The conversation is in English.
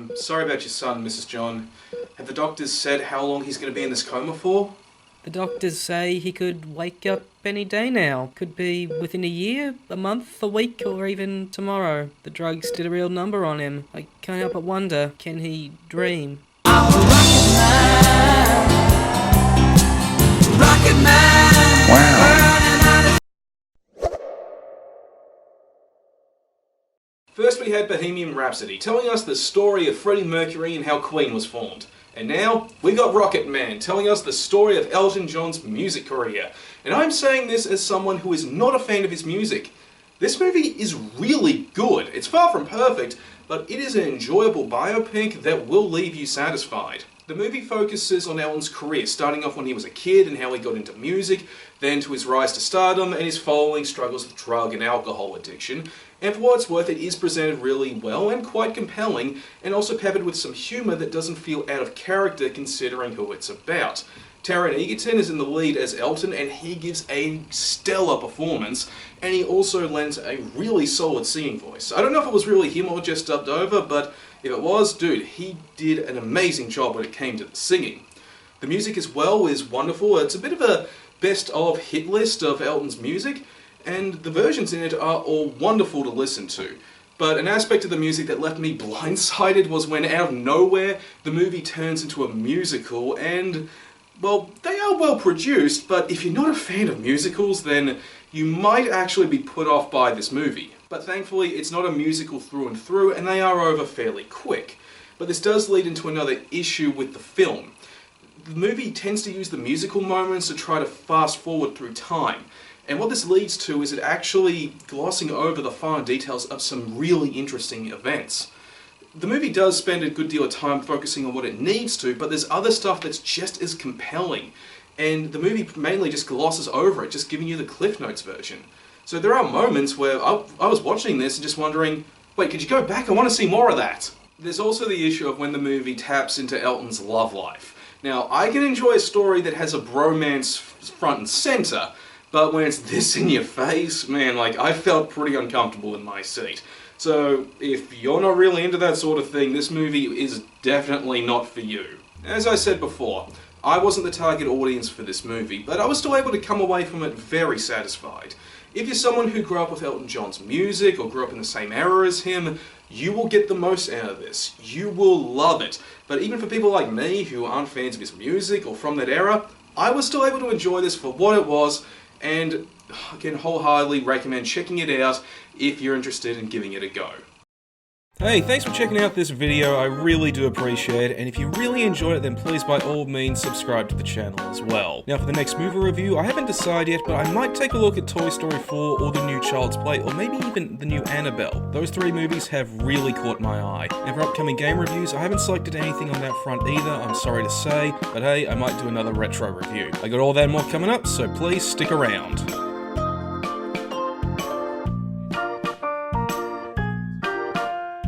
I'm sorry about your son, Mrs. John. Have the doctors said how long he's going to be in this coma for? The doctors say he could wake up any day now. Could be within a year, a month, a week, or even tomorrow. The drugs did a real number on him. I can't help but wonder, can he dream? I'm a Rocketman. Rocketman. Wow. First we had Bohemian Rhapsody, telling us the story of Freddie Mercury and how Queen was formed. And now, we got Rocketman, telling us the story of Elton John's music career. And I'm saying this as someone who is not a fan of his music. This movie is really good. It's far from perfect, but it is an enjoyable biopic that will leave you satisfied. The movie focuses on Elton's career, starting off when he was a kid and how he got into music, then to his rise to stardom and his following struggles with drug and alcohol addiction. And for what it's worth, it is presented really well and quite compelling, and also peppered with some humour that doesn't feel out of character considering who it's about. Taron Egerton is in the lead as Elton, and he gives a stellar performance, and he also lends a really solid singing voice. I don't know if it was really him or just dubbed over, but if it was, dude, he did an amazing job when it came to the singing. The music as well is wonderful. It's a bit of a best of hit list of Elton's music, and the versions in it are all wonderful to listen to. But an aspect of the music that left me blindsided was when out of nowhere the movie turns into a musical, and well, they are well produced, but if you're not a fan of musicals, then you might actually be put off by this movie. But thankfully, it's not a musical through and through, and they are over fairly quick. But this does lead into another issue with the film. The movie tends to use the musical moments to try to fast forward through time. And what this leads to is it actually glossing over the fine details of some really interesting events. The movie does spend a good deal of time focusing on what it needs to, but there's other stuff that's just as compelling. And the movie mainly just glosses over it, just giving you the Cliff Notes version. So there are moments where I was watching this and just wondering, wait, could you go back? I want to see more of that. There's also the issue of when the movie taps into Elton's love life. Now, I can enjoy a story that has a bromance front and center, but when it's this in your face, man, like, I felt pretty uncomfortable in my seat. So, if you're not really into that sort of thing, this movie is definitely not for you. As I said before, I wasn't the target audience for this movie, but I was still able to come away from it very satisfied. If you're someone who grew up with Elton John's music, or grew up in the same era as him, you will get the most out of this. You will love it. But even for people like me, who aren't fans of his music, or from that era, I was still able to enjoy this for what it was, and I can wholeheartedly recommend checking it out if you're interested in giving it a go. Hey, thanks for checking out this video, I really do appreciate it, and if you really enjoyed it then please by all means subscribe to the channel as well. Now for the next movie review, I haven't decided yet, but I might take a look at Toy Story 4 or the new Child's Play, or maybe even the new Annabelle. Those three movies have really caught my eye. And for upcoming game reviews, I haven't selected anything on that front either, I'm sorry to say, but hey, I might do another retro review. I got all that and more coming up, so please stick around.